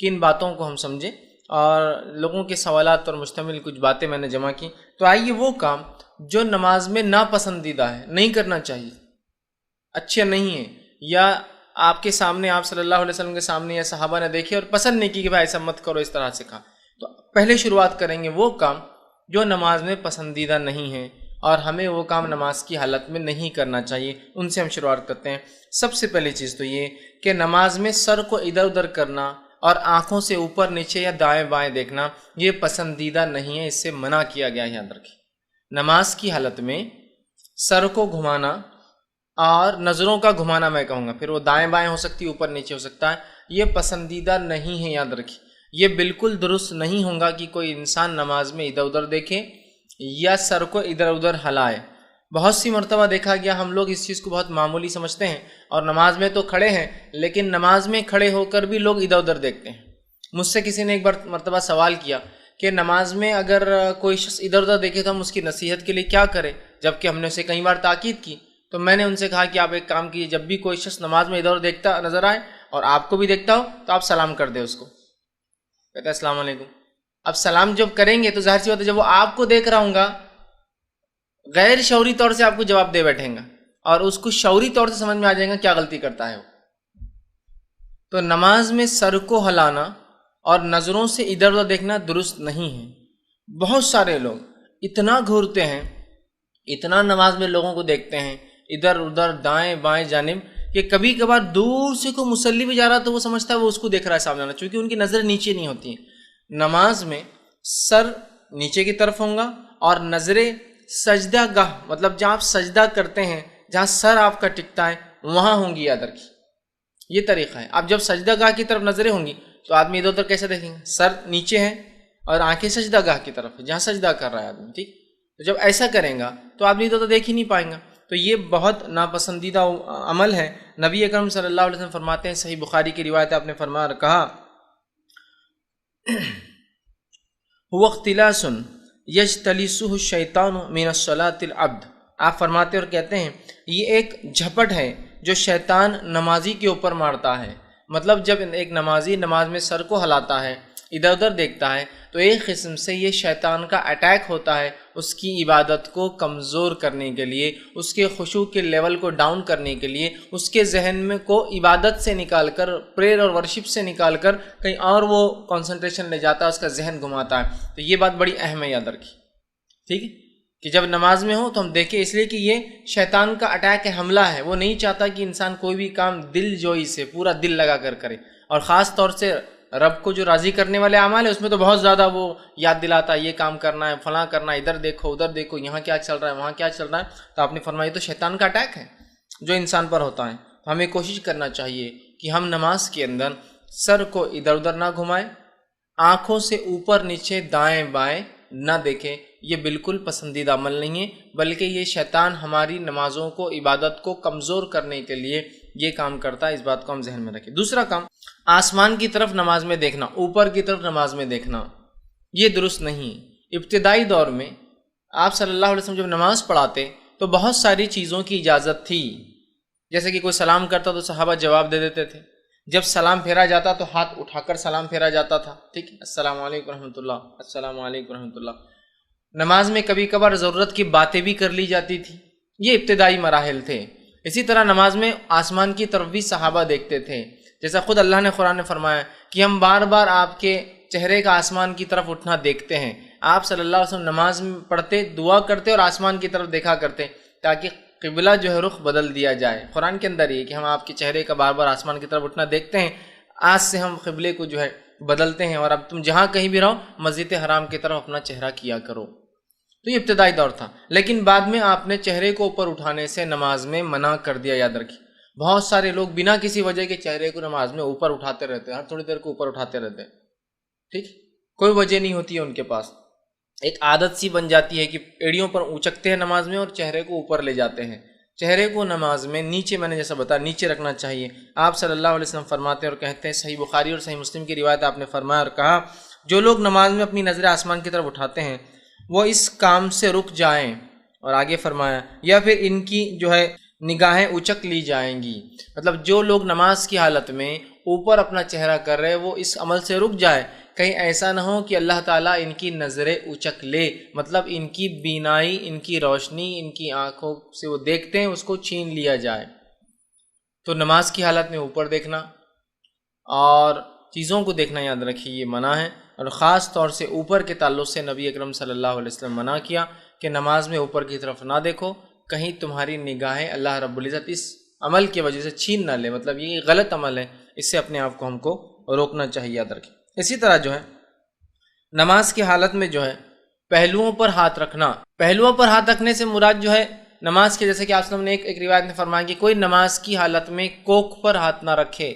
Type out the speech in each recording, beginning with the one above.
کن باتوں کو ہم سمجھیں، اور لوگوں کے سوالات پر مشتمل کچھ باتیں میں نے جمع کی۔ تو آئیے وہ کام جو نماز میں ناپسندیدہ ہے، نہیں کرنا چاہیے، اچھا نہیں ہے، یا آپ کے سامنے، آپ صلی اللہ علیہ وسلم کے سامنے یا صحابہ نے دیکھے اور پسند نہیں کی کہ بھائی ایسا مت کرو، اس طرح سے کہا، تو پہلے شروعات کریں گے وہ کام جو نماز میں پسندیدہ نہیں ہے اور ہمیں وہ کام نماز کی حالت میں نہیں کرنا چاہیے، ان سے ہم شروعات کرتے ہیں۔ سب سے پہلی چیز تو یہ کہ نماز میں سر کو ادھر ادھر کرنا اور آنکھوں سے اوپر نیچے یا دائیں بائیں دیکھنا یہ پسندیدہ نہیں ہے، اس سے منع کیا گیا ہے، یاد رکھیں۔ نماز کی حالت میں سر کو گھمانا اور نظروں کا گھمانا میں کہوں گا، پھر وہ دائیں بائیں ہو سکتی ہے، اوپر نیچے ہو سکتا ہے، یہ پسندیدہ نہیں ہے، یاد رکھیں۔ یہ بالکل درست نہیں ہوگا کہ کوئی انسان نماز میں ادھر ادھر دیکھے یا سر کو ادھر ادھر ہلائے۔ بہت سی مرتبہ دیکھا گیا ہم لوگ اس چیز کو بہت معمولی سمجھتے ہیں، اور نماز میں تو کھڑے ہیں لیکن نماز میں کھڑے ہو کر بھی لوگ ادھر ادھر دیکھتے ہیں۔ مجھ سے کسی نے ایک مرتبہ سوال کیا کہ نماز میں اگر کوئی شخص ادھر ادھر دیکھے تو ہم اس کی نصیحت کے لیے کیا کریں، جبکہ ہم نے اسے کئی بار تاکید کی۔ تو میں نے ان سے کہا کہ آپ ایک کام کیجیے، جب بھی کوئی شخص نماز میں ادھر ادھر دیکھتا نظر آئے اور آپ کو بھی دیکھتا ہو تو آپ سلام کر دیں اس کو، کہتا ہے السلام علیکم۔ اب سلام جب کریں گے تو ظاہر سی بات ہے جب وہ آپ کو دیکھ رہا ہوں گا غیر شعوری طور سے آپ کو جواب دے بیٹھیں گا، اور اس کو شعوری طور سے سمجھ میں آ جائے گا کیا غلطی کرتا ہے وہ۔ تو نماز میں سر کو ہلانا اور نظروں سے ادھر ادھر دیکھنا درست نہیں ہے۔ بہت سارے لوگ اتنا گھورتے ہیں، اتنا نماز میں لوگوں کو دیکھتے ہیں ادھر ادھر دائیں بائیں جانب، کہ کبھی کبھار دور سے کوئی مصلی بھی جا رہا تو وہ سمجھتا ہے وہ اس کو دیکھ رہا ہے سامنے والا، چونکہ ان کی نظر نیچے نہیں ہوتی ہیں۔ نماز میں سر نیچے کی طرف ہوں گا اور نظریں سجدہ گاہ، مطلب جہاں آپ سجدہ کرتے ہیں، جہاں سر آپ کا ٹکتا ہے وہاں ہوں گی، یاد رکھیے یہ طریقہ ہے۔ اب جب سجدہ گاہ کی طرف نظریں ہوں گی تو آدمی ادھر ادھر کیسے دیکھیں گے؟ سر نیچے ہے اور آنکھیں سجدہ گاہ کی طرف ہے جہاں سجدہ کر رہا ہے آدمی، ٹھیک؟ تو جب ایسا کریں گا تو آدمی ادھر ادھر دیکھ ہی نہیں پائیں گا، تو یہ بہت ناپسندیدہ عمل ہے۔ نبی اکرم صلی اللہ علیہ وسلم فرماتے ہیں، صحیح بخاری کی روایت ہے، آپ نے فرمایا اور کہا هو اختلاس یجتلسہ الشیطان من الصلاۃ العبد، آپ فرماتے اور کہتے ہیں یہ ایک جھپٹ ہے جو شیطان نمازی کے اوپر مارتا ہے۔ مطلب جب ایک نمازی نماز میں سر کو ہلاتا ہے، ادھر ادھر دیکھتا ہے، تو ایک قسم سے یہ شیطان کا اٹیک ہوتا ہے اس کی عبادت کو کمزور کرنے کے لیے، اس کے خشوع کے لیول کو ڈاؤن کرنے کے لیے، اس کے ذہن میں کو عبادت سے نکال کر، پریئر اور ورشپ سے نکال کر کہیں اور وہ کنسنٹریشن لے جاتا ہے، اس کا ذہن گھماتا ہے۔ تو یہ بات بڑی اہم ہے، یاد رکھیے، ٹھیک ہے، کہ جب نماز میں ہو تو ہم دیکھیں، اس لیے کہ یہ شیطان کا اٹیک ہے، حملہ ہے۔ وہ نہیں چاہتا کہ انسان کوئی بھی کام دل جوئی سے، پورا دل لگا کر کرے، اور خاص طور سے رب کو جو راضی کرنے والے اعمال ہیں اس میں تو بہت زیادہ وہ یاد دلاتا ہے، یہ کام کرنا ہے، فلاں کرنا ہے، ادھر دیکھو ادھر دیکھو، یہاں کیا چل رہا ہے وہاں کیا چل رہا ہے۔ تو آپ نے فرمایا تو شیطان کا اٹیک ہے جو انسان پر ہوتا ہے۔ تو ہمیں کوشش کرنا چاہیے کہ ہم نماز کے اندر سر کو ادھر ادھر نہ گھمائیں، آنکھوں سے اوپر نیچے دائیں بائیں نہ دیکھیں، یہ بالکل پسندیدہ عمل نہیں ہے، بلکہ یہ شیطان ہماری نمازوں کو، عبادت کو کمزور کرنے کے لیے یہ کام کرتا ہے، اس بات کو ہم ذہن میں رکھیں۔ دوسرا کام، آسمان کی طرف نماز میں دیکھنا، اوپر کی طرف نماز میں دیکھنا، یہ درست نہیں ہے۔ ابتدائی دور میں آپ صلی اللہ علیہ وسلم جب نماز پڑھاتے تو بہت ساری چیزوں کی اجازت تھی، جیسے کہ کوئی سلام کرتا تو صحابہ جواب دے دیتے تھے، جب سلام پھیرا جاتا تو ہاتھ اٹھا کر سلام پھیرا جاتا تھا، ٹھیک ہے، السلام علیکم ورحمۃ اللہ، السلام علیکم ورحمۃ اللہ۔ نماز میں کبھی کبھار ضرورت کی باتیں بھی کر لی جاتی تھی، یہ ابتدائی مراحل تھے۔ اسی طرح نماز میں آسمان کی طرف بھی صحابہ دیکھتے تھے، جیسا خود اللہ نے قرآن میں فرمایا کہ ہم بار بار آپ کے چہرے کا آسمان کی طرف اٹھنا دیکھتے ہیں۔ آپ صلی اللہ علیہ وسلم نماز میں پڑھتے، دعا کرتے اور آسمان کی طرف دیکھا کرتے تاکہ قبلہ جو ہے رخ بدل دیا جائے۔ قرآن کے اندر یہ کہ ہم آپ کے چہرے کا بار بار آسمان کی طرف اٹھنا دیکھتے ہیں، آج سے ہم قبلے کو جو ہے بدلتے ہیں، اور اب تم جہاں کہیں بھی رہو مسجد حرام کی طرف اپنا چہرہ کیا کرو۔ تو یہ ابتدائی دور تھا، لیکن بعد میں آپ نے چہرے کو اوپر اٹھانے سے نماز میں منع کر دیا، یاد رکھیے۔ بہت سارے لوگ بنا کسی وجہ کے چہرے کو نماز میں اوپر اٹھاتے رہتے ہیں، ہر تھوڑی دیر کو اوپر اٹھاتے رہتے ہیں، ٹھیک، کوئی وجہ نہیں ہوتی ہے ان کے پاس، ایک عادت سی بن جاتی ہے کہ ایڑیوں پر اونچکتے ہیں نماز میں اور چہرے کو اوپر لے جاتے ہیں۔ چہرے کو نماز میں نیچے، میں نے جیسا بتایا، نیچے رکھنا چاہیے۔ آپ صلی اللہ علیہ وسلم فرماتے ہیں اور کہتے ہیں، صحیح بخاری اور صحیح مسلم کی روایت آپ نے فرمایا اور کہا، جو لوگ نماز میں اپنی نظریں آسمان کی طرف اٹھاتے ہیں وہ اس کام سے رک جائیں، اور آگے فرمایا یا پھر ان کی جو ہے نگاہیں اچک لی جائیں گی۔ مطلب جو لوگ نماز کی حالت میں اوپر اپنا چہرہ کر رہے وہ اس عمل سے رک جائے، کہیں ایسا نہ ہو کہ اللہ تعالیٰ ان کی نظریں اچک لے، مطلب ان کی بینائی، ان کی روشنی، ان کی آنکھوں سے وہ دیکھتے ہیں اس کو چھین لیا جائے۔ تو نماز کی حالت میں اوپر دیکھنا اور چیزوں کو دیکھنا یاد رکھیے یہ منع ہے، اور خاص طور سے اوپر کے تعلق سے نبی اکرم صلی اللہ علیہ وسلم منع کیا کہ نماز میں اوپر کی طرف نہ دیکھو، کہیں تمہاری نگاہیں اللہ رب العزت اس عمل کی وجہ سے چھین نہ لے، مطلب یہ غلط عمل ہے، اس سے اپنے آپ کو ہم کو روکنا چاہیے، یاد رکھیں۔ اسی طرح جو ہے نماز کی حالت میں جو ہے پہلوؤں پر ہاتھ رکھنا، پہلوؤں پر ہاتھ رکھنے سے مراد جو ہے نماز کے، جیسے کہ آپ صلی اللہ علیہ وسلم نے ایک روایت میں فرمایا کہ کوئی نماز کی حالت میں کوکھ پر ہاتھ نہ رکھے،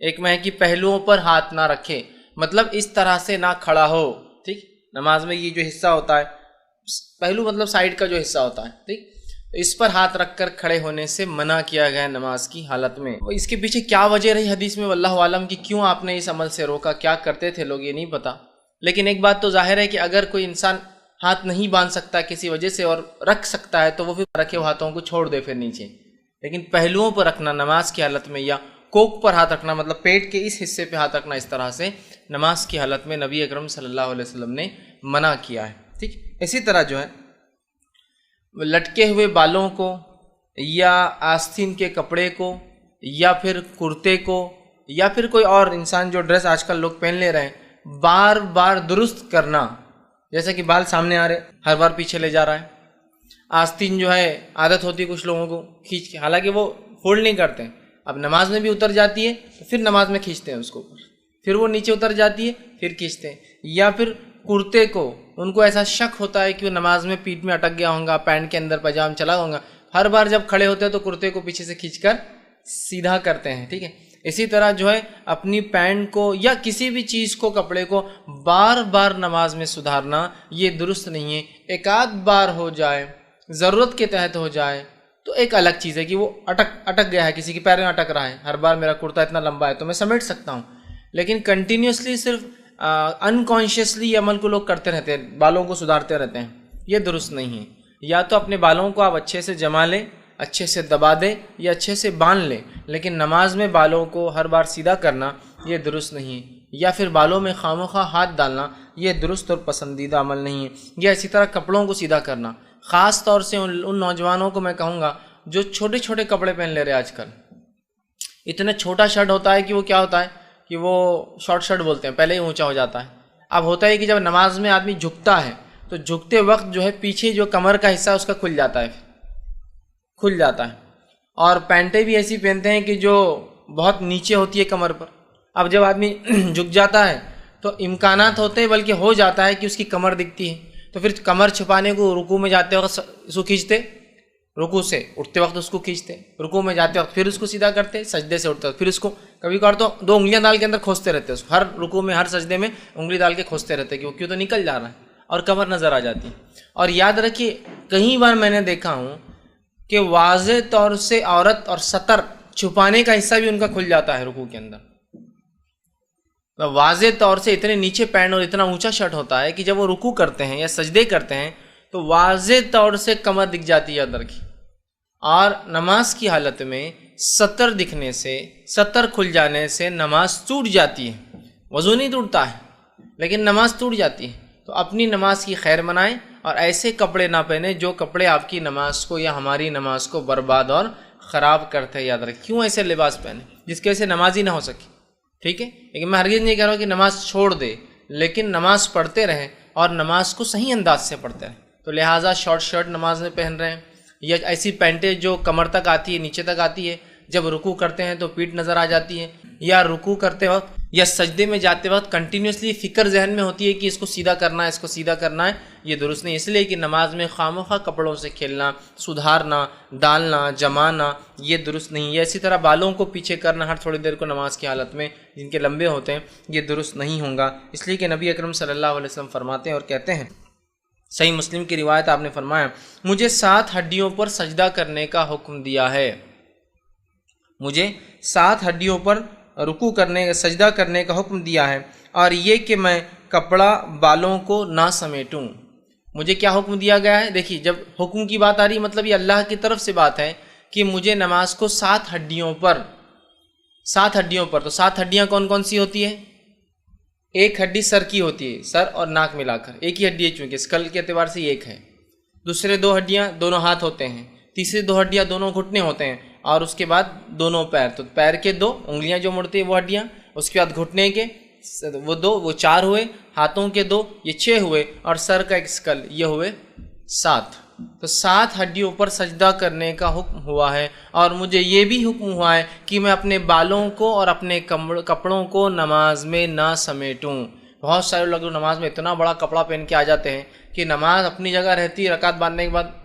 ایک میں ہے کہ پہلوؤں پر ہاتھ نہ رکھے، مطلب اس طرح سے نہ کھڑا ہو، ٹھیک، نماز میں یہ جو حصہ ہوتا ہے پہلو مطلب سائیڈ کا جو حصہ ہوتا ہے، ٹھیک، اس پر ہاتھ رکھ کر کھڑے ہونے سے منع کیا گیا ہے نماز کی حالت میں۔ اس کے پیچھے کیا وجہ رہی حدیث میں واللہ عالم کہ کیوں آپ نے اس عمل سے روکا، کیا کرتے تھے لوگ یہ نہیں پتا، لیکن ایک بات تو ظاہر ہے کہ اگر کوئی انسان ہاتھ نہیں باندھ سکتا کسی وجہ سے اور رکھ سکتا ہے تو وہ پھر رکھے ہاتھوں کو چھوڑ دے پھر نیچے، لیکن پہلوؤں پر رکھنا نماز کی حالت میں یا کوک پر ہاتھ رکھنا مطلب پیٹ کے اس حصے پہ ہاتھ رکھنا اس طرح سے نماز کی حالت میں نبی اکرم صلی اللہ علیہ وسلم نے منع کیا ہے، ٹھیک۔ اسی طرح جو ہے لٹکے ہوئے بالوں کو یا آستین کے کپڑے کو یا پھر کرتے کو یا پھر کوئی اور انسان جو ڈریس آج کل لوگ پہن لے رہے ہیں بار بار درست کرنا، جیسے کہ بال سامنے آ رہے ہر بار پیچھے لے جا رہا ہے، آستین جو ہے عادت ہوتی ہے کچھ لوگوں کو کھینچ کے، حالانکہ وہ فولڈ نہیں کرتے ہیں، اب نماز میں بھی اتر جاتی ہے تو پھر نماز میں کھینچتے ہیں اس کو، پھر وہ نیچے اتر جاتی ہے پھر کھینچتے ہیں، یا پھر کرتے کو ان کو ایسا شک ہوتا ہے کہ وہ نماز میں پیٹ میں اٹک گیا ہوگا، پینٹ کے اندر پاجام چلا ہوگا، ہر بار جب کھڑے ہوتے ہیں تو کرتے کو پیچھے سے کھینچ کر سیدھا کرتے ہیں، ٹھیک ہے۔ اسی طرح جو ہے اپنی پینٹ کو یا کسی بھی چیز کو کپڑے کو بار بار نماز میں سدھارنا یہ درست نہیں ہے، ایک آدھ بار ہو جائے ضرورت کے تحت ہو جائے تو ایک الگ چیز ہے کہ وہ اٹک گیا ہے، کسی کے پیر میں اٹک رہا ہے، ہر بار میرا کرتا اتنا لمبا ہے تو میں سمیٹ سکتا ہوں، لیکن کنٹینیوسلی صرف انکانشیسلی عمل کو لوگ کرتے رہتے ہیں، بالوں کو سدھارتے رہتے ہیں، یہ درست نہیں ہے۔ یا تو اپنے بالوں کو آپ اچھے سے جما لیں، اچھے سے دبا دیں یا اچھے سے باندھ لیں، لیکن نماز میں بالوں کو ہر بار سیدھا کرنا یہ درست نہیں ہے، یا پھر بالوں میں خواہ ہاتھ ڈالنا یہ درست اور پسندیدہ عمل نہیں ہے، یا اسی طرح کپڑوں کو سیدھا کرنا، خاص طور سے ان نوجوانوں کو میں کہوں گا جو چھوٹے چھوٹے کپڑے پہن لے رہے آج کل، اتنا چھوٹا شرٹ ہوتا ہے کہ وہ کیا ہوتا ہے کہ وہ شارٹ شرٹ بولتے ہیں، پہلے ہی اونچا ہو جاتا ہے۔ اب ہوتا ہے کہ جب نماز میں آدمی جھکتا ہے تو جھکتے وقت جو ہے پیچھے جو کمر کا حصہ اس کا کھل جاتا ہے، اور پینٹیں بھی ایسی پہنتے ہیں کہ جو بہت نیچے ہوتی ہے کمر پر۔ اب جب آدمی جھک جاتا ہے تو امکانات ہوتے ہیں بلکہ ہو جاتا ہے کہ اس کی کمر دکھتی ہے، تو پھر کمر چھپانے کو رکوع میں جاتے وقت اس کو کھینچتے، رکوع سے اٹھتے وقت اس کو کھینچتے، رکوع میں جاتے وقت پھر اس کو سیدھا کرتے، سجدے سے اٹھتے وقت پھر اس کو کبھی کبھار تو 2 انگلیاں ڈال کے اندر کھوستے رہتے، اس کو ہر رکوع میں ہر سجدے میں انگلی ڈال کے کھوستے رہتے کہ وہ کیوں تو نکل جا رہا ہے اور کمر نظر آ جاتی ہے۔ اور یاد رکھیے کئی بار میں نے دیکھا ہوں کہ واضح طور سے عورت اور سطر چھپانے کا حصہ بھی ان کا کھل جاتا ہے رکوع کے اندر، واضح طور سے اتنے نیچے پینٹ اور اتنا اونچا شرٹ ہوتا ہے کہ جب وہ رکوع کرتے ہیں یا سجدے کرتے ہیں تو واضح طور سے کمر دکھ جاتی ہے اندر کی، اور نماز کی حالت میں سطر دکھنے سے، سطر کھل جانے سے نماز ٹوٹ جاتی ہے، وضو نہیں ٹوٹتا ہے لیکن نماز ٹوٹ جاتی ہے۔ تو اپنی نماز کی خیر منائیں اور ایسے کپڑے نہ پہنیں جو کپڑے آپ کی نماز کو یا ہماری نماز کو برباد اور خراب کرتے ہیں، یاد رکھیں۔ کیوں ایسے لباس پہنیں جس کی وجہ سے نماز ہی نہ ہو سکے، ٹھیک ہے، لیکن میں ہرگز نہیں کہہ رہا ہوں کہ نماز چھوڑ دے، لیکن نماز پڑھتے رہیں اور نماز کو صحیح انداز سے پڑھتے رہیں۔ تو لہٰذا شارٹ شرٹ نماز میں پہن رہے ہیں یا ایسی پینٹیں جو کمر تک آتی ہے، نیچے تک آتی ہے، جب رکوع کرتے ہیں تو پیٹھ نظر آ جاتی ہے، یا رکوع کرتے وقت یا سجدے میں جاتے وقت کنٹینیوسلی فکر ذہن میں ہوتی ہے کہ اس کو سیدھا کرنا ہے، اس کو سیدھا کرنا ہے، یہ درست نہیں۔ اس لیے کہ نماز میں خواہ کپڑوں سے کھیلنا، سدھارنا، ڈالنا، جمانا یہ درست نہیں ہے۔ اسی طرح بالوں کو پیچھے کرنا ہر تھوڑی دیر کو نماز کی حالت میں جن کے لمبے ہوتے ہیں یہ درست نہیں ہوگا، اس لیے کہ نبی اکرم صلی اللہ علیہ وسلم فرماتے ہیں اور کہتے ہیں، صحیح مسلم کی روایت آپ نے فرمایا، مجھے 7 ہڈیوں پر سجدہ کرنے کا حکم دیا ہے، مجھے 7 ہڈیوں پر رکوع کرنے، سجدہ کرنے کا حکم دیا ہے، اور یہ کہ میں کپڑا بالوں کو نہ سمیٹوں۔ مجھے کیا حکم دیا گیا ہے؟ دیکھیے جب حکم کی بات آ رہی مطلب یہ اللہ کی طرف سے بات ہے کہ مجھے نماز کو 7 ہڈیوں پر 7 ہڈیوں پر. تو 7 ہڈیاں کون کون سی ہوتی ہے؟ ایک ہڈی سر کی ہوتی ہے، سر اور ناک ملا کر ایک ہی ہڈی ہے، چونکہ اسکل کے اعتبار سے ایک ہے. دوسرے 2 ہڈیاں دونوں ہاتھ ہوتے ہیں. تیسری 2 ہڈیاں دونوں گھٹنے ہوتے ہیں. اور اس کے بعد دونوں پیر، تو پیر کے 2 انگلیاں جو مڑتی ہیں وہ ہڈیاں. اس کے بعد گھٹنے کے وہ 2، وہ 4 ہوئے. ہاتھوں کے 2، یہ 6 ہوئے. اور سر کا ایک اسکل، یہ ہوئے 7. تو 7 ہڈیوں پر سجدہ کرنے کا حکم ہوا ہے. اور مجھے یہ بھی حکم ہوا ہے کہ میں اپنے بالوں کو اور اپنے کپڑوں کو نماز میں نہ سمیٹوں. بہت سارے لوگ نماز میں اتنا بڑا کپڑا پہن کے آ جاتے ہیں کہ نماز اپنی جگہ رہتی ہے، رکعت باندھنے کے بعد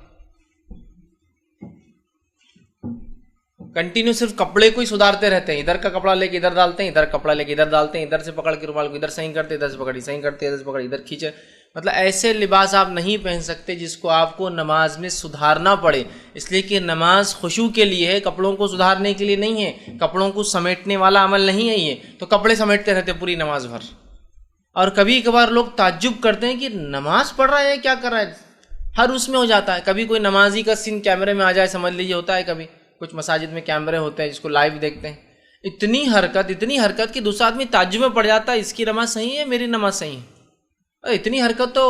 کنٹینیو صرف کپڑے کو ہی سدھارتے رہتے ہیں. ادھر کا کپڑا لے کے ادھر ڈالتے ہیں، ادھر کپڑا لے کے ادھر ڈالتے ہیں، ادھر سے پکڑ کے رومال کو ادھر صحیح کرتے، ادھر سے پکڑی صحیح کرتے، ادھر سے پکڑ ادھر کھینچے. مطلب ایسے لباس آپ نہیں پہن سکتے جس کو آپ کو نماز میں سدھارنا پڑے. اس لیے کہ نماز خشوع کے لیے ہے، کپڑوں کو سدھارنے کے لیے نہیں ہے. کپڑوں کو سمیٹنے والا عمل نہیں ہے یہ. تو کپڑے سمیٹتے رہتے پوری نماز بھر. اور کبھی کبھار لوگ تعجب کرتے ہیں کہ نماز پڑھ رہا ہے کیا کر رہا ہے، ہر اس میں ہو جاتا ہے. کبھی کوئی نمازی کا سین کیمرے میں آ جائے، سمجھ لیجیے ہوتا ہے. کبھی کچھ مساجد میں کیمرے ہوتے ہیں جس کو لائیو دیکھتے ہیں. اتنی حرکت کہ دوسرا آدمی تعجب میں پڑ جاتا ہے، اس کی نماز صحیح ہے، میری نماز صحیح ہے. اتنی حرکت تو،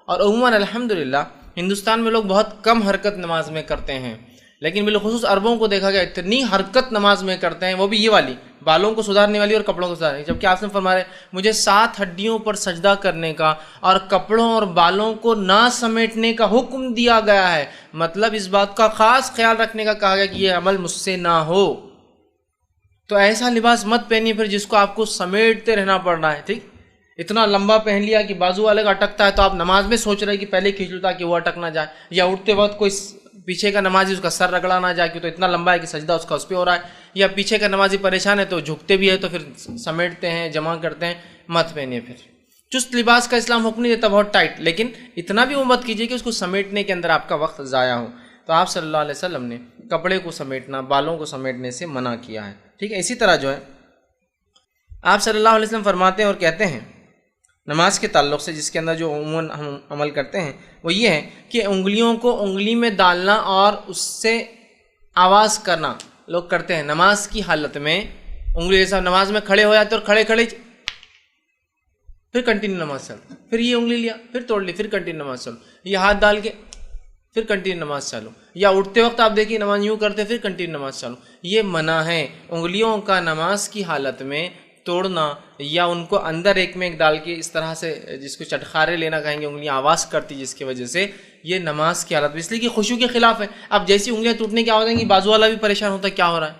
اور عموماً الحمدللہ ہندوستان میں لوگ بہت کم حرکت نماز میں کرتے ہیں، لیکن بالخصوص عربوں کو دیکھا گیا اتنی حرکت نماز میں کرتے ہیں، وہ بھی یہ والی بالوں کو سدھارنے والی اور کپڑوں کو سدھارنے. جبکہ آپ نے فرمایا مجھے 7 ہڈیوں پر سجدہ کرنے کا اور کپڑوں اور بالوں کو نہ سمیٹنے کا حکم دیا گیا ہے. مطلب اس بات کا خاص خیال رکھنے کا کہا گیا کہ یہ عمل مجھ سے نہ ہو. تو ایسا لباس مت پہنیے پھر جس کو آپ کو سمیٹتے رہنا پڑ رہا ہے. ٹھیک، اتنا لمبا پہن لیا کہ بازو والے کا اٹکتا ہے تو آپ نماز میں سوچ رہے کہ پہلے کھینچ لوں تاکہ وہ اٹک نہ جائے، یا اٹھتے وقت کوئی پیچھے کا نمازی اس کا سر رگڑا نہ جائے کہ تو اتنا لمبا ہے کہ سجدہ اس کا اس پہ ہو رہا ہے، یا پیچھے کا نمازی پریشان ہے تو جھکتے بھی ہے تو پھر سمیٹتے ہیں، جمع کرتے ہیں. مت پہنیے پھر. چست لباس کا اسلام حکم نہیں دیتا بہت ٹائٹ، لیکن اتنا بھی وہ مت کیجیے کہ اس کو سمیٹنے کے اندر آپ کا وقت ضائع ہو. تو آپ صلی اللہ علیہ وسلم نے کپڑے کو سمیٹنا، بالوں کو سمیٹنے سے منع کیا ہے. ٹھیک ہے. اسی طرح جو ہے آپ صلی اللہ علیہ وسلم فرماتے ہیں اور کہتے ہیں نماز کے تعلق سے، جس کے اندر جو عموماً ہم عمل کرتے ہیں وہ یہ ہے کہ انگلیوں کو انگلی میں ڈالنا اور اس سے آواز کرنا لوگ کرتے ہیں. نماز کی حالت میں انگلی جیسا نماز میں کھڑے ہو جاتے اور کھڑے پھر کنٹینیو نماز چلو، پھر یہ انگلی لیا پھر توڑ لی، پھر کنٹینیو نماز چلو، یہ ہاتھ ڈال کے پھر کنٹینیو نماز چلو، یا اٹھتے وقت آپ دیکھیے نماز یوں کرتے پھر کنٹینیو نماز چلو. یہ منع ہے. انگلیوں کا نماز کی حالت میں توڑنا یا ان کو اندر ایک میں ایک ڈال کے اس طرح سے جس کو چٹخارے لینا کہیں گے، انگلیاں آواز کرتی جس کی وجہ سے، یہ نماز کی حالت میں، اس لیے کہ خشوع کے خلاف ہے. اب جیسی انگلیاں ٹوٹنے کی آواز آئیں گی بازو والا بھی پریشان ہوتا ہے کیا ہو رہا ہے،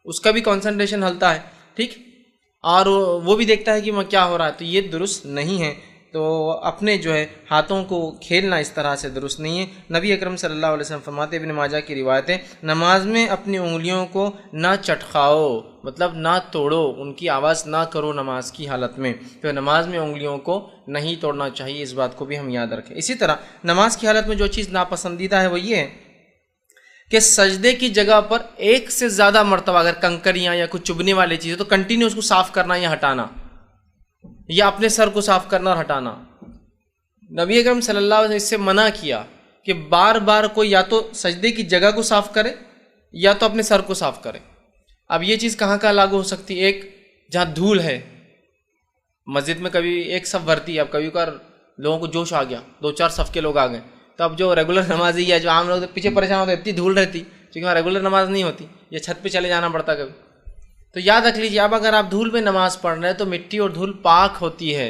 اس کا بھی کنسنٹریشن ہلتا ہے. ٹھیک، اور وہ بھی دیکھتا ہے کہ وہ کیا ہو رہا ہے. تو یہ درست نہیں ہے. تو اپنے جو ہے ہاتھوں کو کھیلنا اس طرح سے درست نہیں ہے. نبی اکرم صلی اللہ علیہ وسلم فرماتے، ابن ماجہ کی روایت ہے، نماز میں اپنی انگلیوں کو نہ چٹخاؤ، مطلب نہ توڑو، ان کی آواز نہ کرو نماز کی حالت میں. تو نماز میں انگلیوں کو نہیں توڑنا چاہیے، اس بات کو بھی ہم یاد رکھیں. اسی طرح نماز کی حالت میں جو چیز ناپسندیدہ ہے وہ یہ ہے کہ سجدے کی جگہ پر ایک سے زیادہ مرتبہ اگر کنکریاں یا کچھ چبھنے والی چیزیں تو کنٹینیو اس کو صاف کرنا یا ہٹانا، یا اپنے سر کو صاف کرنا اور ہٹانا. نبی اکرم صلی اللہ علیہ وسلم اس سے منع کیا کہ بار بار کوئی یا تو سجدے کی جگہ کو صاف کرے یا تو اپنے سر کو صاف کرے. اب یہ چیز کہاں کہاں لاگو ہو سکتی ہے؟ ایک جہاں دھول ہے، مسجد میں کبھی ایک صف بھرتی ہے، اب کبھی کبھار لوگوں کو جوش آ گیا، 2-4 صف کے لوگ آ گئے، تو اب جو ریگولر نمازی ہے، جو عام لوگ پیچھے پریشان ہوتے ہیں، اتنی دھول رہتی کیونکہ وہاں ریگولر نماز نہیں ہوتی، یا چھت پہ چلے جانا پڑتا کبھی. تو یاد رکھ لیجیے، اب اگر آپ دھول پہ نماز پڑھ رہے ہیں تو مٹی اور دھول پاک ہوتی ہے.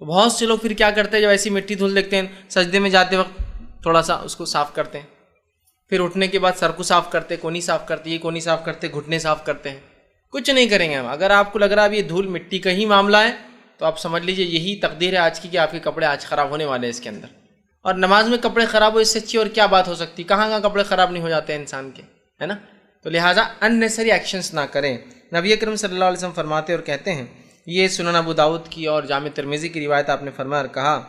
تو بہت سے لوگ پھر کیا کرتے ہیں، جب ایسی مٹی دھول دیکھتے ہیں سجدے میں جاتے وقت تھوڑا سا اس کو صاف کرتے ہیں، پھر اٹھنے کے بعد سر کو صاف کرتے، کونی صاف کرتے، یہ کونی صاف کرتے، گھٹنے صاف کرتے ہیں. کچھ نہیں کریں گے ہم. اگر آپ کو لگ رہا ہے یہ دھول مٹی کا ہی معاملہ ہے تو آپ سمجھ لیجیے یہی تقدیر ہے آج کی کہ آپ کے کپڑے آج خراب ہونے والے ہیں اس کے اندر. اور نماز میں کپڑے خراب ہو، اس سے اچھی اور کیا بات ہو سکتی؟ کہاں کہاں کپڑے خراب نہیں ہو جاتے ہیں انسان کے، ہے نا. تو لہٰذا اننیسری ایکشنز نہ کریں. نبی اکرم صلی اللہ علیہ وسلم فرماتے اور کہتے ہیں، یہ سنن ابو داؤد کی اور جامع ترمذی کی روایت، آپ نے فرمایا اور کہا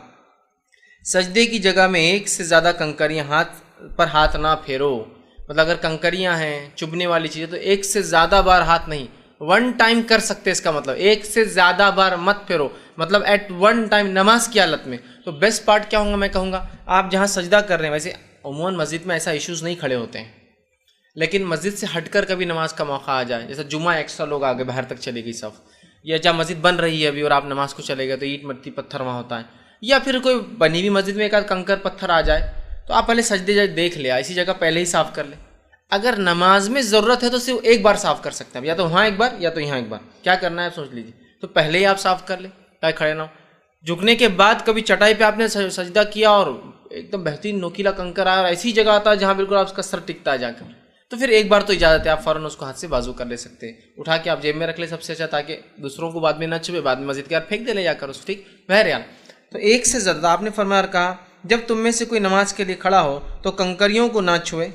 سجدے کی جگہ میں ایک سے زیادہ کنکریاں ہاتھ نہ پھیرو. مطلب اگر کنکریاں ہیں، چبھنے والی چیزیں، تو ایک سے زیادہ بار ہاتھ نہیں، 1 ٹائم کر سکتے. اس کا مطلب ایک سے زیادہ بار مت پھیرو، مطلب ایٹ 1 ٹائم نماز کی حالت میں. تو بیسٹ پارٹ کیا ہوگا؟ میں کہوں گا آپ جہاں سجدہ کر رہے ہیں، ویسے عموماً مسجد میں ایسا ایشوز نہیں کھڑے ہوتے ہیں، لیکن مسجد سے ہٹ کر کبھی نماز کا موقع آ جائے، جیسے جمعہ ایکسٹرا لوگ آگے باہر تک چلے گئی صف، یا جب مسجد بن رہی ہے ابھی اور آپ نماز کو چلے گئے تو اینٹ مٹی پتھر وہاں ہوتا ہے، یا پھر کوئی بنی ہوئی مسجد میں ایک آدھ کنکر پتھر آ جائے تو آپ پہلے سجدے دیکھ لیا، اسی جگہ پہلے ہی صاف کر لیں۔ اگر نماز میں ضرورت ہے تو صرف ایک بار صاف کر سکتے ہیں، یا تو وہاں ایک بار یا تو یہاں ایک بار، کیا کرنا ہے سوچ لیجیے، تو پہلے ہی آپ صاف کر لیں تاکہ کھڑے نہ ہو۔ جھکنے کے بعد کبھی چٹائی پہ آپ نے سجدہ کیا اور ایک دم بہترین نوکیلا کنکر آیا اور ایسی جگہ آتا ہے جہاں بالکل آپ کا سر ٹکتا ہے جا کر، تو پھر ایک بار تو اجازت ہے، آپ فوراً اس کو ہاتھ سے بازو کر لے سکتے ہیں، اٹھا کے آپ جیب میں رکھ لیں سب سے اچھا، تاکہ دوسروں کو بعد میں نہ چھپے، بعد میں مسجد کے بعد پھینک دے لے جا کر اس، ٹھیک بہرحال۔ تو ایک سے زیادہ آپ نے فرمایا کہا جب تم میں سے کوئی نماز کے لیے کھڑا ہو تو کنکریوں کو نہ چھوئے،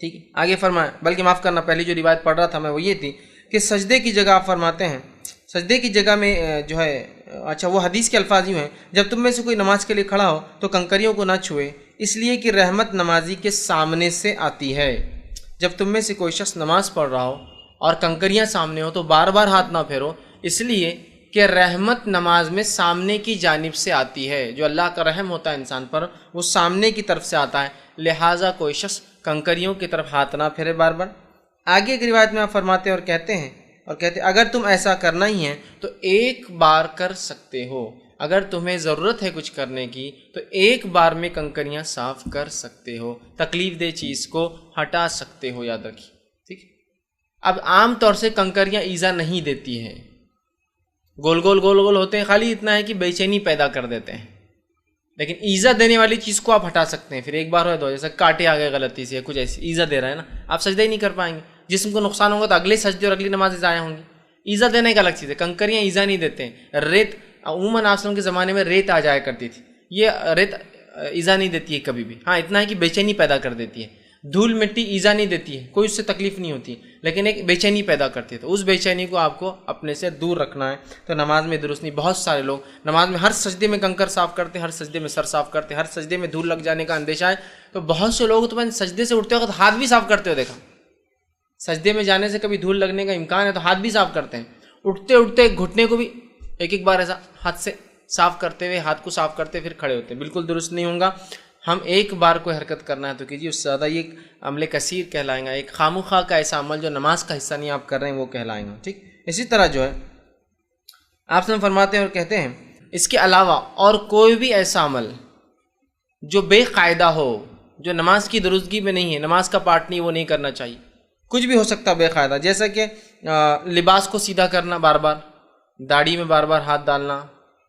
ٹھیک ہے۔ آگے فرمایا، بلکہ معاف کرنا، پہلی جو روایت پڑھ رہا تھا میں وہ یہ تھی کہ سجدے کی جگہ آپ فرماتے ہیں، سجدے کی جگہ میں جو ہے، اچھا وہ حدیث کے الفاظ یوں ہیں، جب تم میں سے کوئی نماز کے لیے کھڑا ہو تو کنکریوں کو نہ چھوئے، اس لیے کہ رحمت نمازی کے سامنے سے آتی ہے۔ جب تم میں سے کوئی شخص نماز پڑھ رہا ہو اور کنکریاں سامنے ہو تو بار بار ہاتھ نہ پھیرو، اس لیے کہ رحمت نماز میں سامنے کی جانب سے آتی ہے، جو اللہ کا رحم ہوتا ہے انسان پر وہ سامنے کی طرف سے آتا ہے، لہٰذا کوئی شخص کنکریوں کی طرف ہاتھ نہ پھیرے بار بار۔ آگے کی روایت میں آپ فرماتے ہیں اور کہتے ہیں اگر تم ایسا کرنا ہی ہے تو ایک بار کر سکتے ہو، اگر تمہیں ضرورت ہے کچھ کرنے کی تو ایک بار میں کنکریاں صاف کر سکتے ہو، تکلیف دہ چیز کو ہٹا سکتے ہو، یاد رکھیے، ٹھیک۔ اب عام طور سے کنکریاں ایذا نہیں دیتی ہیں، گول گول ہوتے ہیں، خالی اتنا ہے کہ بے چینی پیدا کر دیتے ہیں، لیکن ایذا دینے والی چیز کو آپ ہٹا سکتے ہیں، پھر ایک بار ہو دو، جیسے کاٹے آ گئے غلطی سے، کچھ ایسی ایذا دے رہا ہے نا، آپ سجدہ ہی نہیں کر پائیں گے، جسم کو نقصان ہوگا تو اگلے سجدے اور اگلی نمازیں ضائع ہوں گی۔ ایذا دینے کا الگ چیز ہے، کنکریاں ایذا نہیں دیتے ہیں۔ ریت عموماً آپ کے زمانے میں ریت آ جایا کرتی تھی، یہ ریت ایذا نہیں دیتی ہے کبھی بھی، ہاں اتنا ہے کہ بے چینی پیدا کر دیتی ہے۔ دھول مٹی ایذا نہیں دیتی ہے، کوئی اس سے تکلیف نہیں ہوتی، لیکن ایک بے چینی پیدا کرتی ہے، تو اس بے چینی کو آپ کو اپنے سے دور رکھنا ہے، تو نماز میں درست نہیں۔ بہت سارے لوگ نماز میں ہر سجدے میں کنکر صاف کرتے ہیں، ہر سجدے میں سر صاف کرتے ہیں، ہر سجدے میں دھول لگ جانے کا اندیشہ ہے، تو بہت سے لوگ تو میں سجدے سے اٹھتے وقت ہاتھ بھی صاف کرتے ہو دیکھا، سجدے میں جانے سے کبھی دھول لگنے کا امکان ہے تو ہاتھ بھی صاف کرتے ہیں، اٹھتے اٹھتے گھٹنے کو بھی ایک بار ایسا ہاتھ سے صاف کرتے ہوئے، ہاتھ کو صاف کرتے پھر کھڑے ہوتے ہیں، بالکل درست نہیں ہوں گا۔ ہم ایک بار کوئی حرکت کرنا ہے تو کیجیے، اس سے زیادہ یہ عمل کثیر کہلائیں گا، ایک خامخواہ کا ایسا عمل جو نماز کا حصہ نہیں آپ کر رہے ہیں وہ کہلائیں گا، ٹھیک۔ اسی طرح جو ہے آپ سے فرماتے ہیں اور کہتے ہیں اس کے علاوہ اور کوئی بھی ایسا عمل جو بے قاعدہ ہو، جو نماز کی درستگی میں نہیں ہے، نماز کا پارٹ نہیں، وہ نہیں کرنا چاہیے۔ کچھ بھی ہو سکتا ہے بے قاعدہ، جیسا کہ لباس کو سیدھا کرنا بار بار، داڑھی میں بار بار ہاتھ ڈالنا،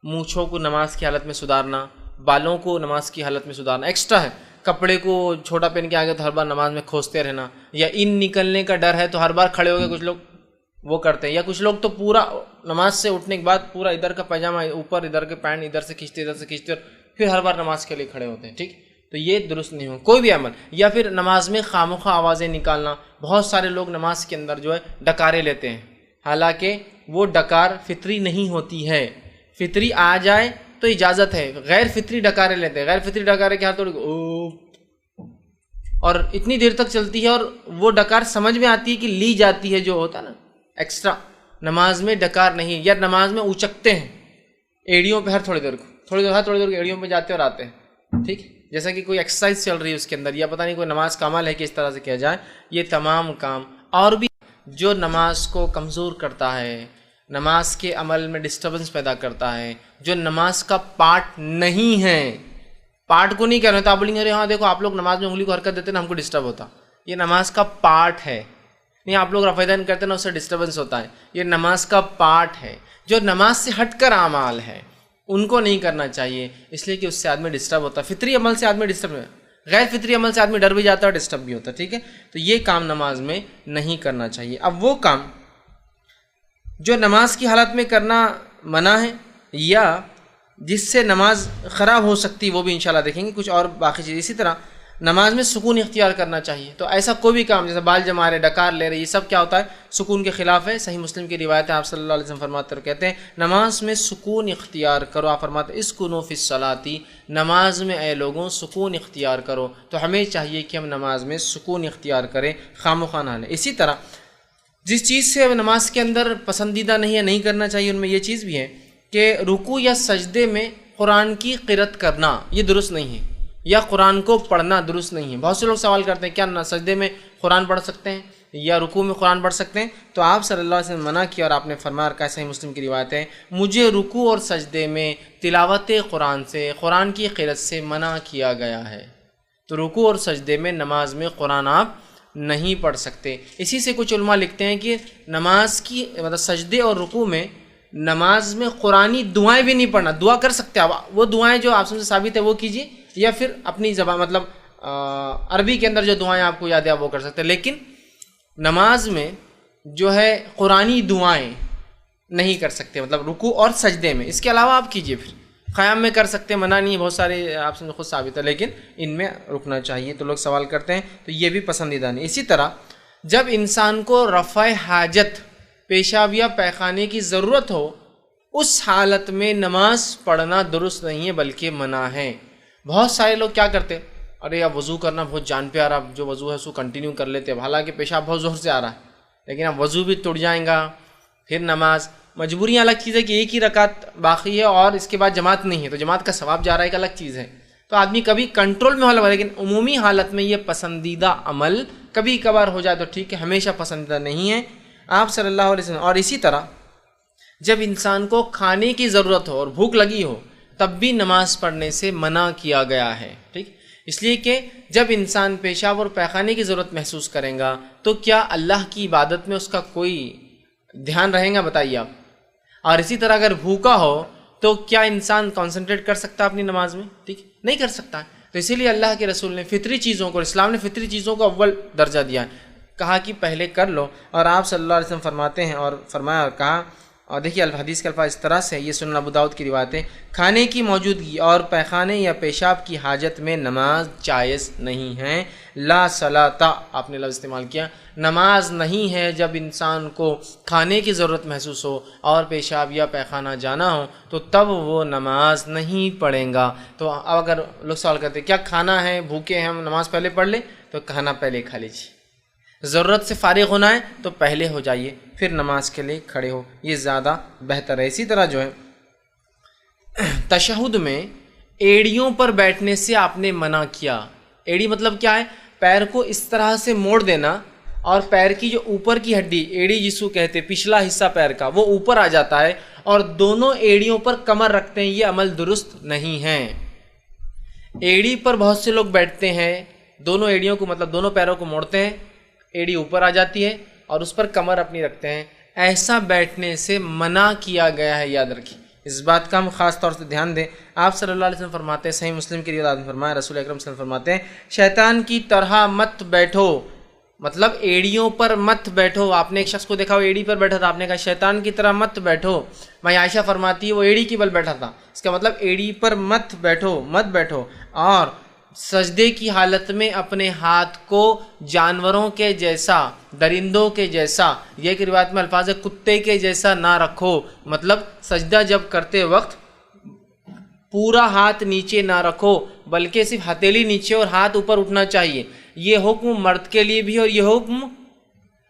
مونچھوں کو نماز کی حالت میں سدھارنا، بالوں کو نماز کی حالت میں سدھارنا ایکسٹرا ہے، کپڑے کو چھوٹا پہن کے آگے تو ہر بار نماز میں کھوستے رہنا، یا ان نکلنے کا ڈر ہے تو ہر بار کھڑے ہو گئے، کچھ لوگ وہ کرتے ہیں، یا کچھ لوگ تو پورا نماز سے اٹھنے کے بعد پورا ادھر کا پائجامہ اوپر، ادھر کے پینٹ ادھر سے کھینچتے اور پھر ہر بار نماز کے لیے کھڑے ہوتے ہیں، ٹھیک۔ تو یہ درست نہیں ہو کوئی بھی عمل، یا پھر نماز میں خامخواہ آوازیں نکالنا، بہت سارے لوگ نماز کے اندر جو ہے ڈکارے لیتے ہیں، حالانکہ وہ ڈکار فطری نہیں ہوتی ہے، فطری آ جائے تو اجازت ہے، غیر فطری ڈکارے لیتے ہیں، غیر فطری ڈکارے کے ہاتھ اور اتنی دیر تک چلتی ہے، اور وہ ڈکار سمجھ میں آتی ہے کہ لی جاتی ہے، جو ہوتا ہے نا ایکسٹرا، نماز میں ڈکار نہیں، یا نماز میں اچکتے ہیں ایڑیوں پہ، ہر تھوڑی دیر کو ایڑیوں پہ جاتے اور آتے ہیں، ٹھیک، جیسا کہ کوئی ایکسرسائز چل رہی ہے اس کے اندر، یا پتہ نہیں کوئی نماز کا عمل ہے کہ اس طرح سے کیا جائے، یہ تمام کام اور بھی جو نماز کو کمزور کرتا ہے، نماز کے عمل میں ڈسٹربنس پیدا کرتا ہے، جو نماز کا پارٹ نہیں ہے، پارٹ کو نہیں کہہ رہے تو آپ بولیں گے ہاں دیکھو آپ لوگ نماز میں انگلی کو حرکت دیتے ہیں نا ہم کو ڈسٹرب ہوتا، یہ نماز کا پارٹ ہے، نہیں آپ لوگ رفع دین کرتے ہیں نا اس سے ڈسٹربنس ہوتا ہے، یہ نماز کا پارٹ ہے، جو نماز سے ہٹ کر اعمال ہے ان کو نہیں کرنا چاہیے، اس لیے کہ اس سے آدمی ڈسٹرب ہوتا ہے، فطری عمل سے آدمی ڈسٹرب ہے، غیر فطری عمل سے آدمی ڈر بھی جاتا ہے اور ڈسٹرب بھی ہوتا ہے، ٹھیک ہے، تو یہ کام نماز میں نہیں کرنا چاہیے۔ اب وہ کام جو نماز کی حالت میں کرنا منع ہے یا جس سے نماز خراب ہو سکتی، وہ بھی انشاءاللہ دیکھیں گے، کچھ اور باقی چیز۔ اسی طرح نماز میں سکون اختیار کرنا چاہیے، تو ایسا کوئی بھی کام جیسے بال جما رہے، ڈکار لے رہے، یہ سب کیا ہوتا ہے؟ سکون کے خلاف ہے۔ صحیح مسلم کی روایت ہے، آپ صلی اللہ علیہ وسلم فرماتے اور کہتے ہیں نماز میں سکون اختیار کرو، آپ فرماتے ہیں اسکنوا فی الصلاۃ، نماز میں اے لوگوں سکون اختیار کرو، تو ہمیں چاہیے کہ ہم نماز میں سکون اختیار کریں، خامخواہ نہ لیں۔ اسی طرح جس چیز سے نماز کے اندر پسندیدہ نہیں ہے، نہیں کرنا چاہیے، ان میں یہ چیز بھی ہے کہ رکوع یا سجدے میں قرآن کی قرأت کرنا، یہ درست نہیں ہے۔ یا قرآن کو پڑھنا درست نہیں ہے؟ بہت سے لوگ سوال کرتے ہیں کیا سجدے میں قرآن پڑھ سکتے ہیں یا رکوع میں قرآن پڑھ سکتے ہیں؟ تو آپ صلی اللہ علیہ وسلم منع کیا، اور آپ نے فرمایا کہ صحیح مسلم کی روایت ہے، مجھے رکوع اور سجدے میں تلاوت قرآن سے، قرآن کی قرأت سے منع کیا گیا ہے۔ تو رکوع اور سجدے میں نماز میں قرآن آپ نہیں پڑھ سکتے۔ اسی سے کچھ علماء لکھتے ہیں کہ نماز کی مطلب سجدے اور رکوع میں نماز میں قرآنی دعائیں بھی نہیں پڑھنا، دعا کر سکتے آپ، وہ دعائیں جو آپ سے ثابت ہے وہ کیجیے، یا پھر اپنی زبان مطلب عربی کے اندر جو دعائیں آپ کو یاد ہے وہ کر سکتے ہیں، لیکن نماز میں جو ہے قرآنی دعائیں نہیں کر سکتے، مطلب رکوع اور سجدے میں۔ اس کے علاوہ آپ کیجیے، پھر قیام میں کر سکتے ہیں، منع نہیں ہے، بہت سارے آپ سے خود ثابت ہے، لیکن ان میں رکنا چاہیے۔ تو لوگ سوال کرتے ہیں تو یہ بھی پسندیدہ نہیں۔ اسی طرح جب انسان کو رفع حاجت، پیشاب یا پیخانے کی ضرورت ہو، اس حالت میں نماز پڑھنا درست نہیں ہے بلکہ منع ہے۔ بہت سارے لوگ کیا کرتے، ارے اب وضو کرنا بہت جان پہ آ رہا، جو وضو ہے اس کو کنٹینیو کر لیتے، حالانکہ پیشاب بہت زور سے آ رہا ہے، لیکن اب وضو بھی ٹوٹ جائیں گا، پھر نماز۔ مجبوریاں الگ چیز ہے کہ ایک ہی رکعت باقی ہے اور اس کے بعد جماعت نہیں ہے، تو جماعت کا ثواب جا رہا ہے، ایک الگ چیز ہے۔ تو آدمی کبھی کنٹرول میں ہو، لیکن عمومی حالت میں یہ پسندیدہ عمل کبھی کبھار ہو جائے تو ٹھیک ہے، ہمیشہ پسندیدہ نہیں ہے۔ آپ صلی اللہ علیہ وسلم، اور اسی طرح جب انسان کو کھانے کی ضرورت ہو اور بھوک لگی ہو تب بھی نماز پڑھنے سے منع کیا گیا ہے، ٹھیک، اس لیے کہ جب انسان پیشاب اور پیخانے کی ضرورت محسوس کرے گا تو کیا اللہ کی عبادت میں اس کا کوئی دھیان رہے گا؟ بتائیے آپ۔ اور اسی طرح اگر بھوکا ہو تو کیا انسان کنسنٹریٹ کر سکتا اپنی نماز میں؟ ٹھیک، نہیں کر سکتا۔ تو اسی لیے اللہ کے رسول نے فطری چیزوں کو، اسلام نے فطری چیزوں کو اول درجہ دیا ہے، کہا کہ پہلے کر لو۔ اور آپ صلی اللہ علیہ وسلم فرماتے ہیں، اور فرمایا اور کہا، اور دیکھیے الحدیث کے الفاظ اس طرح سے، یہ سنن ابو داؤد کی روایت ہے، کھانے کی موجودگی اور پیخانے یا پیشاب کی حاجت میں نماز جائز نہیں ہے۔ لا صلاۃ، آپ نے لفظ استعمال کیا، نماز نہیں ہے جب انسان کو کھانے کی ضرورت محسوس ہو اور پیشاب یا پیخانہ جانا ہو تو تب وہ نماز نہیں پڑھیں گا۔ تو اب اگر لوگ سوال کرتے کیا کھانا ہے، بھوکے ہیں ہم، نماز پہلے پڑھ لیں؟ تو کھانا پہلے کھا لیجیے، ضرورت سے فارغ ہونا ہے تو پہلے ہو جائیے، پھر نماز کے لیے کھڑے ہو، یہ زیادہ بہتر ہے۔ اسی طرح جو ہے تشہد میں ایڑیوں پر بیٹھنے سے آپ نے منع کیا۔ ایڑی مطلب کیا ہے؟ پیر کو اس طرح سے موڑ دینا اور پیر کی جو اوپر کی ہڈی، ایڑی جس کو کہتے، پچھلا حصہ پیر کا، وہ اوپر آ جاتا ہے اور دونوں ایڑیوں پر کمر رکھتے ہیں، یہ عمل درست نہیں ہے۔ ایڑی پر بہت سے لوگ بیٹھتے ہیں، دونوں ایڑیوں کو مطلب دونوں پیروں کو موڑتے ہیں، ایڑی اوپر آ جاتی ہے اور اس پر کمر اپنی رکھتے ہیں، ایسا بیٹھنے سے منع کیا گیا ہے، یاد رکھیے۔ اس بات کا ہم خاص طور سے دھیان دیں۔ آپ صلی اللہ علیہ وسلم فرماتے ہیں، صحیح مسلم کی روایت میں فرمایا، رسول اکرم صلی اللہ علیہ وسلم فرماتے ہیں، شیطان کی طرح مت بیٹھو، مطلب ایڑیوں پر مت بیٹھو۔ آپ نے ایک شخص کو دیکھا وہ ایڑی پر بیٹھا تھا، آپ نے کہا شیطان کی طرح مت بیٹھو۔ میں عائشہ فرماتی ہے وہ ایڑی کی بل بیٹھا تھا، اس کا مطلب ایڑی پر مت بیٹھو، مت بیٹھو۔ اور سجدے کی حالت میں اپنے ہاتھ کو جانوروں کے جیسا، درندوں کے جیسا، یہ ایک روایت میں الفاظ ہے کتے کے جیسا نہ رکھو، مطلب سجدہ جب کرتے وقت پورا ہاتھ نیچے نہ رکھو بلکہ صرف ہتھیلی نیچے اور ہاتھ اوپر اٹھنا چاہیے۔ یہ حکم مرد کے لیے بھی ہے اور یہ حکم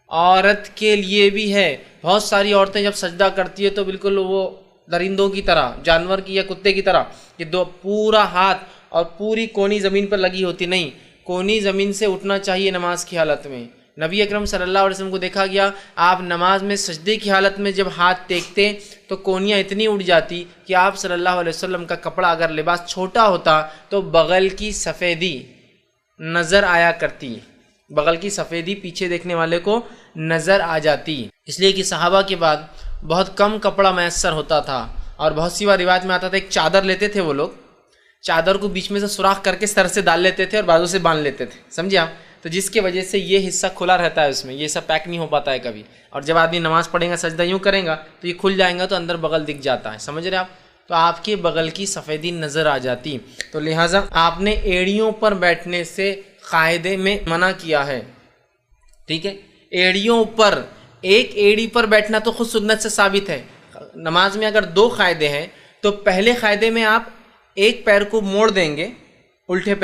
عورت کے لیے بھی ہے۔ بہت ساری عورتیں جب سجدہ کرتی ہے تو بالکل وہ درندوں کی طرح، جانور کی یا کتے کی طرح، یہ دو پورا ہاتھ اور پوری کونی زمین پر لگی ہوتی، نہیں، کونی زمین سے اٹھنا چاہیے نماز کی حالت میں۔ نبی اکرم صلی اللہ علیہ وسلم کو دیکھا گیا، آپ نماز میں سجدے کی حالت میں جب ہاتھ ٹیکتے تو کونیاں اتنی اٹھ جاتی کہ آپ صلی اللہ علیہ وسلم کا کپڑا اگر لباس چھوٹا ہوتا تو بغل کی سفیدی نظر آیا کرتی، بغل کی سفیدی پیچھے دیکھنے والے کو نظر آ جاتی، اس لیے کہ صحابہ کے بعد بہت کم کپڑا میسر ہوتا تھا، اور بہت سی بار روایت میں آتا تھا ایک چادر لیتے تھے وہ لوگ، چادر کو بیچ میں سے سوراخ کر کے سر سے ڈال لیتے تھے اور بازو سے باندھ لیتے تھے، سمجھے آپ؟ تو جس کی وجہ سے یہ حصہ کھلا رہتا ہے، اس میں یہ حصہ پیک نہیں ہو پاتا ہے کبھی، اور جب آدمی نماز پڑھے گا سجدہ یوں کرے گا تو یہ کھل جائے گا تو اندر بغل دکھ جاتا ہے، سمجھ رہے آپ؟ تو آپ کے بغل کی سفیدی نظر آ جاتی، تو لہٰذا آپ نے ایڑیوں پر بیٹھنے سے قاعدے میں منع کیا ہے، ٹھیک ہے؟ ایڑیوں پر، ایک ایڑی پر بیٹھنا تو خود سنت سے ثابت ہے۔ نماز میں اگر دو قاعدے ہیں تو پہلے قاعدے میں آپ ایک پیر کو موڑ دیں گے، الٹے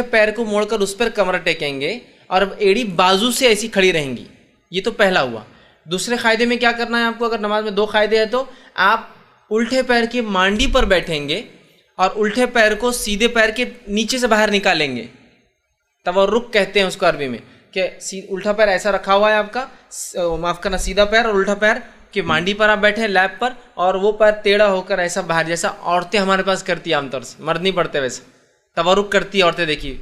پیر کو موڑ کر اس پر کمر ٹیکیں گے اور ایڑی بازو سے ایسی کھڑی رہیں گی، یہ تو پہلا ہوا۔ دوسرے قاعدے میں کیا کرنا ہے آپ کو؟ اگر نماز میں دو قاعدے ہیں تو آپ الٹے پیر کی مانڈی پر بیٹھیں گے اور الٹے پیر کو سیدھے پیر کے نیچے سے باہر نکالیں گے. تورک کہتے ہیں اس کو عربی میں، کہ الٹا پیر ایسا رکھا ہوا ہے آپ کا، معاف کرنا، سیدھا پیر اور الٹا پیر کہ مانڈی پر آپ بیٹھے ہیں لیپ پر، اور وہ پیر ٹیڑھا ہو کر ایسا باہر، جیسا عورتیں ہمارے پاس کرتی ہیں عام طور سے، مرد نہیں پڑتے ویسے، تورک کرتی عورتیں دیکھیے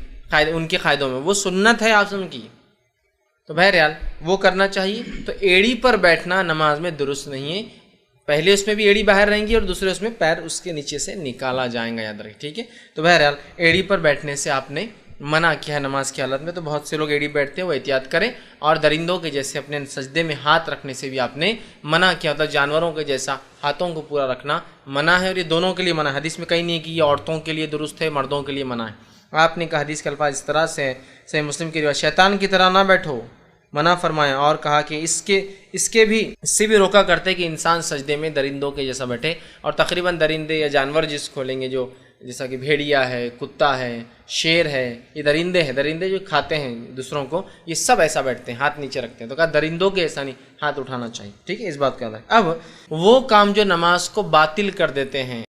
ان کے قاعدوں میں، وہ سنت ہے آپ سن کی. تو بہرحال وہ کرنا چاہیے. تو ایڑی پر بیٹھنا نماز میں درست نہیں ہے. پہلے اس میں بھی ایڑی باہر رہیں گی اور دوسرے اس میں پیر اس کے نیچے سے نکالا جائیں گا، یاد رکھیں. ٹھیک ہے. تو بہرحال ایڑی پر بیٹھنے سے آپ نے منع کیا ہے نماز کی حالت میں. تو بہت سے لوگ ایڑی بیٹھتے ہیں، وہ احتیاط کریں. اور درندوں کے جیسے اپنے سجدے میں ہاتھ رکھنے سے بھی آپ نے منع کیا، مطلب جانوروں کے جیسا ہاتھوں کو پورا رکھنا منع ہے. اور یہ دونوں کے لیے منع ہے. حدیث میں کہیں نہیں ہے کہ یہ عورتوں کے لیے درست ہے، مردوں کے لیے منع ہے. آپ نے کہا حدیث کے الفاظ اس طرح سے صحیح مسلم کی روایت، شیطان کی طرح نہ بیٹھو، منع فرمایا. اور کہا کہ اس سے بھی روکا کرتے کہ انسان سجدے میں درندوں کے جیسا بیٹھے. اور تقریباً درندے یا جانور جس کھولیں گے، جو جیسا کہ بھیڑیا ہے، کتا ہے، شیر ہے، یہ درندے جو کھاتے ہیں دوسروں کو، یہ سب ایسا بیٹھتے ہیں، ہاتھ نیچے رکھتے ہیں. تو کہا درندوں کے ایسا نہیں، ہاتھ اٹھانا چاہیے. ٹھیک ہے، اس بات کا. اب وہ کام جو نماز کو باطل کر دیتے ہیں